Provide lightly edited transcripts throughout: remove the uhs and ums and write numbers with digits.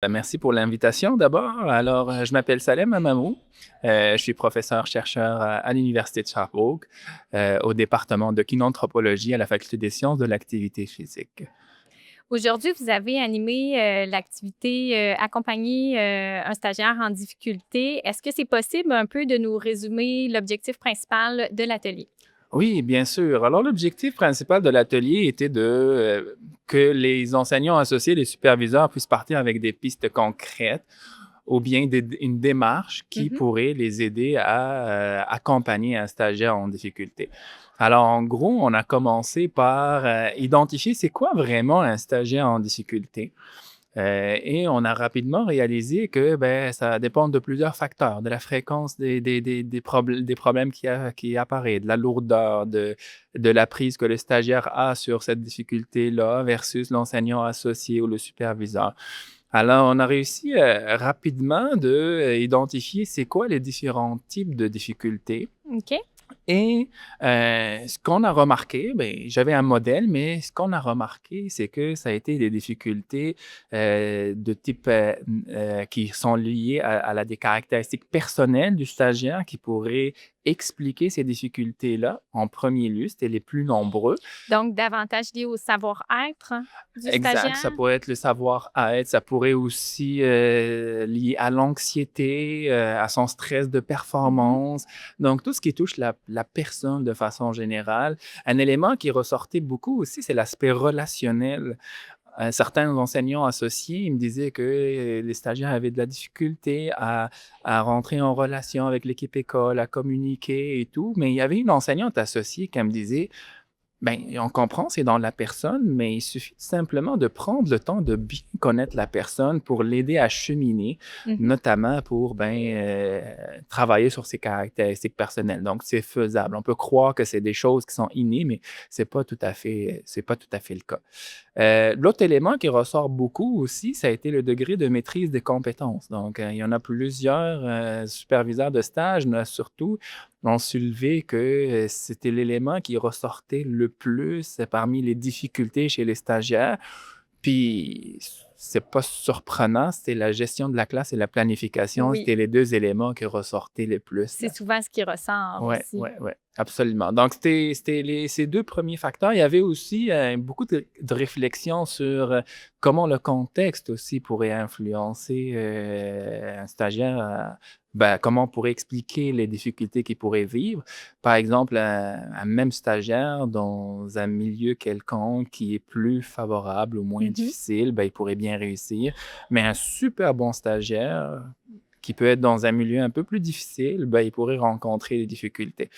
Merci pour l'invitation d'abord. Alors, je m'appelle Salem Amamou. Je suis professeur-chercheur à l'Université de Sherbrooke, au département de kinanthropologie à la Faculté des sciences de l'activité physique. Aujourd'hui, vous avez animé l'activité accompagner un stagiaire en difficulté. Est-ce que c'est possible un peu de nous résumer l'objectif principal de l'atelier? Oui, bien sûr. Alors, l'objectif principal de l'atelier était que les enseignants associés, les superviseurs puissent partir avec des pistes concrètes ou bien une démarche qui Mhm. pourrait les aider à accompagner un stagiaire en difficulté. Alors, en gros, on a commencé par identifier c'est quoi vraiment un stagiaire en difficulté. Et on a rapidement réalisé que ben, ça dépend de plusieurs facteurs, de la fréquence des problèmes qui apparaissent, de la lourdeur, de la prise que le stagiaire a sur cette difficulté-là versus l'enseignant associé ou le superviseur. Alors, on a réussi rapidement d'identifier c'est quoi les différents types de difficultés. OK. Et ce qu'on a remarqué, ben, j'avais un modèle, mais ce qu'on a remarqué, c'est que ça a été des difficultés de type qui sont liées à des caractéristiques personnelles du stagiaire qui pourraient expliquer ces difficultés-là en premier lieu. C'était les plus nombreux. Donc, davantage lié au savoir-être du Exact, stagiaire. ça pourrait être le savoir-être, ça pourrait aussi lié à l'anxiété, à son stress de Mhm. performance. Donc, tout ce qui touche la personne de façon générale. Un élément qui ressortait beaucoup aussi, c'est l'aspect relationnel. Certains enseignants associés, ils me disaient que les stagiaires avaient de la difficulté à rentrer en relation avec l'équipe école, à communiquer et tout. Mais il y avait une enseignante associée qui me disait, ben, on comprend, c'est dans la personne, mais il suffit simplement de prendre le temps de bien connaître la personne pour l'aider à cheminer, Mhm. notamment pour travailler sur ses caractéristiques personnelles. Donc, c'est faisable. On peut croire que c'est des choses qui sont innées, mais c'est pas tout à fait le cas. L'autre élément qui ressort beaucoup aussi, ça a été le degré de maîtrise des compétences. Donc, il y en a plusieurs superviseurs de stage, surtout, ont soulevé que c'était l'élément qui ressortait le plus parmi les difficultés chez les stagiaires. Puis, c'est pas surprenant, c'était la gestion de la classe et la planification. Oui, C'était les deux éléments qui ressortaient le plus, c'est là. souvent ce qui ressort Ouais, aussi. ouais, ouais, absolument. Donc, c'était ces 2 premiers facteurs. Il y avait aussi, beaucoup de réflexion sur, comment le contexte aussi pourrait influencer, un stagiaire, ben, comment on pourrait expliquer les difficultés qu'il pourrait vivre. Par exemple, un même stagiaire dans un milieu quelconque qui est plus favorable ou moins Mhm. difficile, ben, il pourrait bien réussir. Mais un super bon stagiaire qui peut être dans un milieu un peu plus difficile, ben, il pourrait rencontrer des difficultés.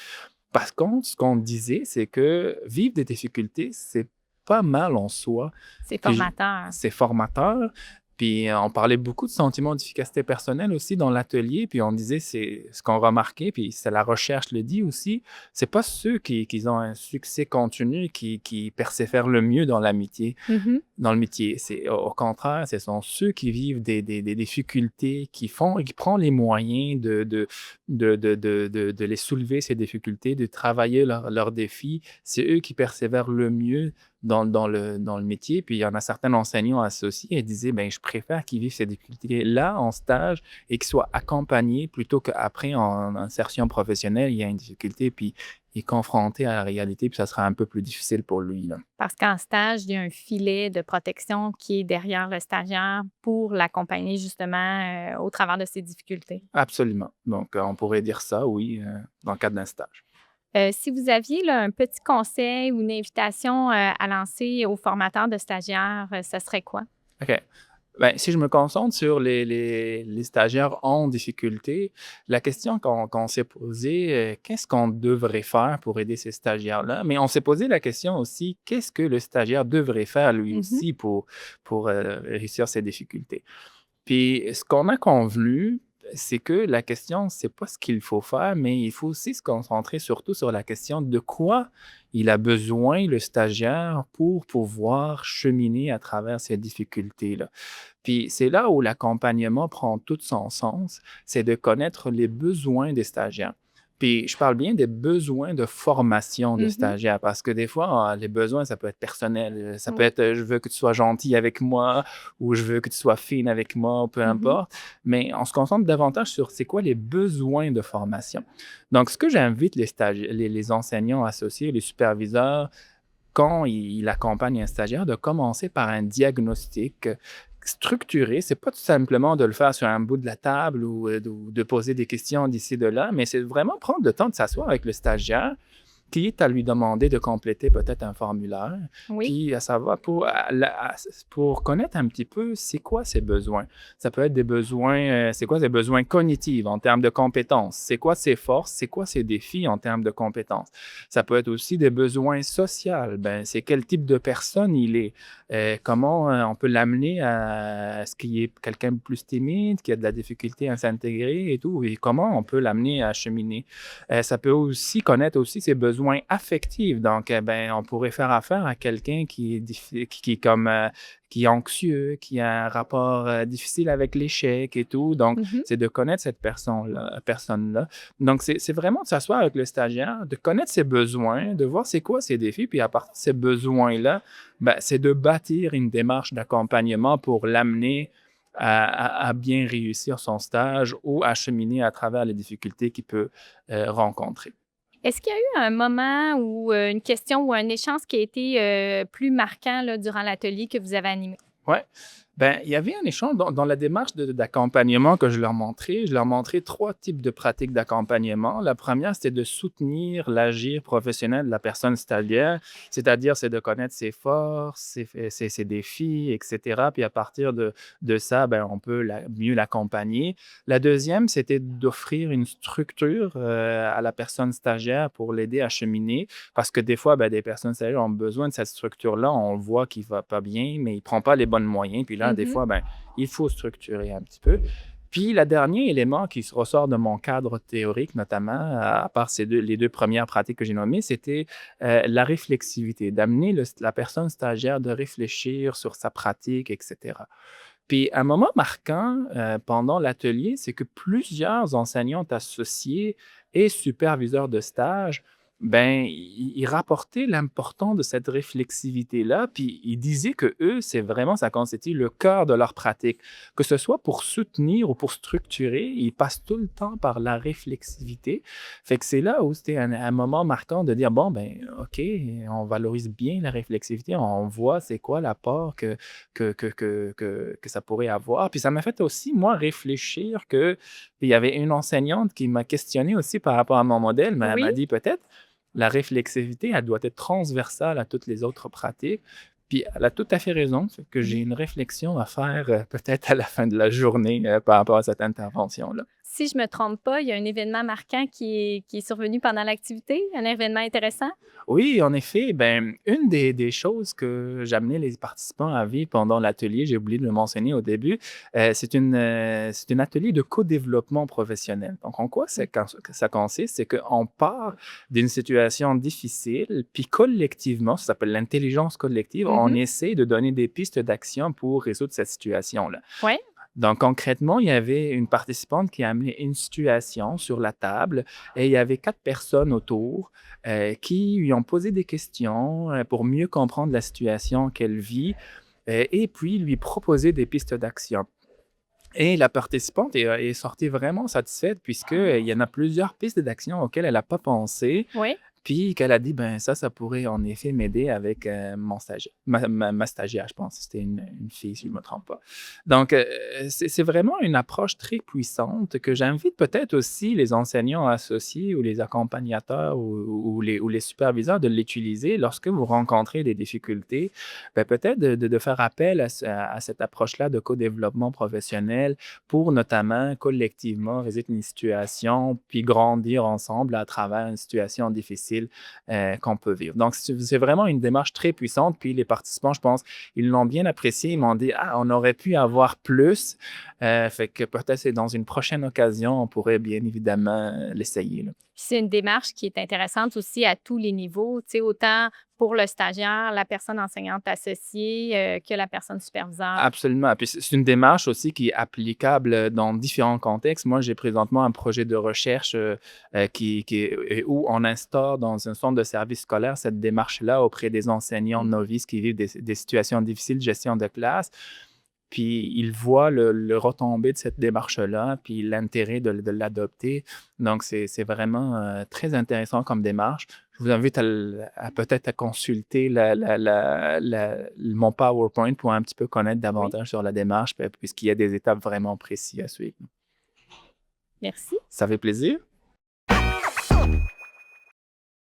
Par contre, ce qu'on disait, c'est que vivre des difficultés, c'est pas mal en soi. C'est Puis formateur. c'est formateur. Puis on parlait beaucoup de sentiments d'efficacité personnelle aussi dans l'atelier. Puis on disait, c'est ce qu'on remarquait, puis c'est la recherche le dit aussi, c'est pas ceux qui ont un succès continu qui persévèrent le mieux Mhm. dans le métier. C'est au contraire, ce sont ceux qui vivent des difficultés, qui prennent les moyens de les soulever, ces difficultés, de travailler leurs défis. C'est eux qui persévèrent le mieux dans le métier. Puis il y en a certains enseignants associés et disaient, ben, je préfère qu'ils vivent ces difficultés-là en stage et qu'ils soient accompagnés plutôt qu'après en insertion professionnelle, il y a une difficulté, puis il est confronté à la réalité, puis ça sera un peu plus difficile pour lui, là. Parce qu'en stage, il y a un filet de protection qui est derrière le stagiaire pour l'accompagner justement au travers de ses difficultés. Absolument. Donc, on pourrait dire ça, oui, dans le cadre d'un stage. Si vous aviez là, un petit conseil ou une invitation à lancer aux formateurs de stagiaires, ça serait quoi? OK. Ben, si je me concentre sur les stagiaires en difficulté, la question qu'on s'est posée, qu'est-ce qu'on devrait faire pour aider ces stagiaires-là? Mais on s'est posé la question aussi, qu'est-ce que le stagiaire devrait faire lui Mhm. aussi pour réussir ses difficultés? Puis ce qu'on a convenu, c'est que la question, c'est pas ce qu'il faut faire, mais il faut aussi se concentrer surtout sur la question de quoi il a besoin, le stagiaire, pour pouvoir cheminer à travers ces difficultés-là. Puis c'est là où l'accompagnement prend tout son sens, c'est de connaître les besoins des stagiaires. Puis je parle bien des besoins de formation de Mhm. stagiaires parce que des fois, les besoins, ça peut être personnel. Ça peut Oui. être je veux que tu sois gentil avec moi ou je veux que tu sois fine avec moi, peu Mhm. importe. Mais on se concentre davantage sur c'est quoi les besoins de formation. Donc, ce que j'invite les enseignants associés, les superviseurs, quand il accompagne un stagiaire, de commencer par un diagnostic structuré. C'est pas tout simplement de le faire sur un bout de la table ou de poser des questions d'ici de là, mais c'est vraiment prendre le temps de s'asseoir avec le stagiaire, quitte à lui demander de compléter peut-être un formulaire, Oui. puis à savoir pour connaître un petit peu c'est quoi ses besoins. Ça peut être des besoins, c'est quoi ses besoins cognitifs en termes de compétences, c'est quoi ses forces, c'est quoi ses défis en termes de compétences. Ça peut être aussi des besoins sociaux, ben, c'est quel type de personne il est, comment on peut l'amener à ce qu'il est quelqu'un de plus timide, qui a de la difficulté à s'intégrer et tout, et comment on peut l'amener à cheminer. Ça peut aussi connaître aussi ses besoins affectifs. Donc, ben, on pourrait faire affaire à quelqu'un qui est comme qui est anxieux, qui a un rapport difficile avec l'échec et tout. Donc, Mhm. c'est de connaître cette personne-là. Donc, c'est vraiment de s'asseoir avec le stagiaire, de connaître ses besoins, de voir c'est quoi ses défis, puis à partir de ces besoins-là, ben, c'est de bâtir une démarche d'accompagnement pour l'amener à bien réussir son stage ou à cheminer à travers les difficultés qu'il peut rencontrer. Est-ce qu'il y a eu un moment ou une question ou un échange qui a été plus marquant là, durant l'atelier que vous avez animé? Ouais. Ben, il y avait un échange dans la démarche d'accompagnement que je leur montrais. Je leur montrais trois types de pratiques d'accompagnement. La première, c'était de soutenir l'agir professionnel de la personne stagiaire, c'est-à-dire c'est de connaître ses forces, ses défis, etc. Puis à partir de ça, ben, on peut mieux l'accompagner. La deuxième, c'était d'offrir une structure à la personne stagiaire pour l'aider à cheminer, parce que des fois, ben, des personnes stagiaires ont besoin de cette structure-là. On voit qu'il ne va pas bien, mais il ne prend pas les bons moyens. Puis là, des Mhm. fois, ben, il faut structurer un petit peu. Puis, le dernier élément qui se ressort de mon cadre théorique, notamment, à part les deux premières pratiques que j'ai nommées, c'était la réflexivité, d'amener la personne stagiaire de réfléchir sur sa pratique, etc. Puis, un moment marquant pendant l'atelier, c'est que plusieurs enseignants associés et superviseurs de stage, ben, ils rapportaient l'importance de cette réflexivité-là, puis ils disaient que eux, c'est vraiment, ça constitue le cœur de leur pratique. Que ce soit pour soutenir ou pour structurer, ils passent tout le temps par la réflexivité. Fait que c'est là où c'était un moment marquant de dire, bon, ben, OK, on valorise bien la réflexivité, on voit c'est quoi l'apport que ça pourrait avoir. Puis ça m'a fait aussi, moi, réfléchir que il y avait une enseignante qui m'a questionné aussi par rapport à mon modèle, mais elle Oui. m'a dit peut-être la réflexivité, elle doit être transversale à toutes les autres pratiques. Puis elle a tout à fait raison, fait que j'ai Mhm. une réflexion à faire peut-être à la fin de la journée par rapport à cette intervention-là. Si je ne me trompe pas, il y a un événement marquant qui est survenu pendant l'activité, un événement intéressant? Oui, en effet, ben, une des choses que j'amenais les participants à vivre pendant l'atelier, j'ai oublié de le mentionner au début, c'est un atelier de co-développement professionnel. Donc, en quoi Mm. que ça consiste? C'est qu'on part d'une situation difficile, puis collectivement, ça s'appelle l'intelligence collective, on Mhm. essaie de donner des pistes d'action pour résoudre cette situation-là. Oui. Donc, concrètement, il y avait une participante qui a amené une situation sur la table et il y avait 4 personnes autour qui lui ont posé des questions pour mieux comprendre la situation qu'elle vit et puis lui proposer des pistes d'action. Et la participante est sortie vraiment satisfaite puisqu'il y en a plusieurs pistes d'action auxquelles elle n'a pas pensé. Oui. Puis qu'elle a dit, ben ça pourrait en effet m'aider avec mon stagiaire, ma stagiaire, je pense. C'était une fille, si je ne me trompe pas. Donc, c'est vraiment une approche très puissante que j'invite peut-être aussi les enseignants associés ou les accompagnateurs ou les superviseurs de l'utiliser lorsque vous rencontrez des difficultés. Ben, peut-être de faire appel à cette approche-là de co-développement professionnel pour notamment collectivement résoudre une situation puis grandir ensemble à travers une situation difficile qu'on peut vivre. Donc, c'est vraiment une démarche très puissante. Puis les participants, je pense, ils l'ont bien apprécié. Ils m'ont dit, ah, on aurait pu avoir plus. Fait que peut-être c'est dans une prochaine occasion, on pourrait bien évidemment l'essayer, là. C'est une démarche qui est intéressante aussi à tous les niveaux, tu sais, autant pour le stagiaire, la personne enseignante associée, que la personne superviseure. Absolument. Puis c'est une démarche aussi qui est applicable dans différents contextes. Moi, j'ai présentement un projet de recherche où on instaure dans un centre de service scolaire cette démarche-là auprès des enseignants Mmh. novices qui vivent des situations difficiles de gestion de classe. Puis ils voient le retombée de cette démarche-là, puis l'intérêt de l'adopter. Donc, c'est vraiment très intéressant comme démarche. Je vous invite à peut-être à consulter mon PowerPoint pour un petit peu connaître Oui, davantage sur la démarche, puisqu'il y a des étapes vraiment précises à suivre. merci. Ça fait plaisir.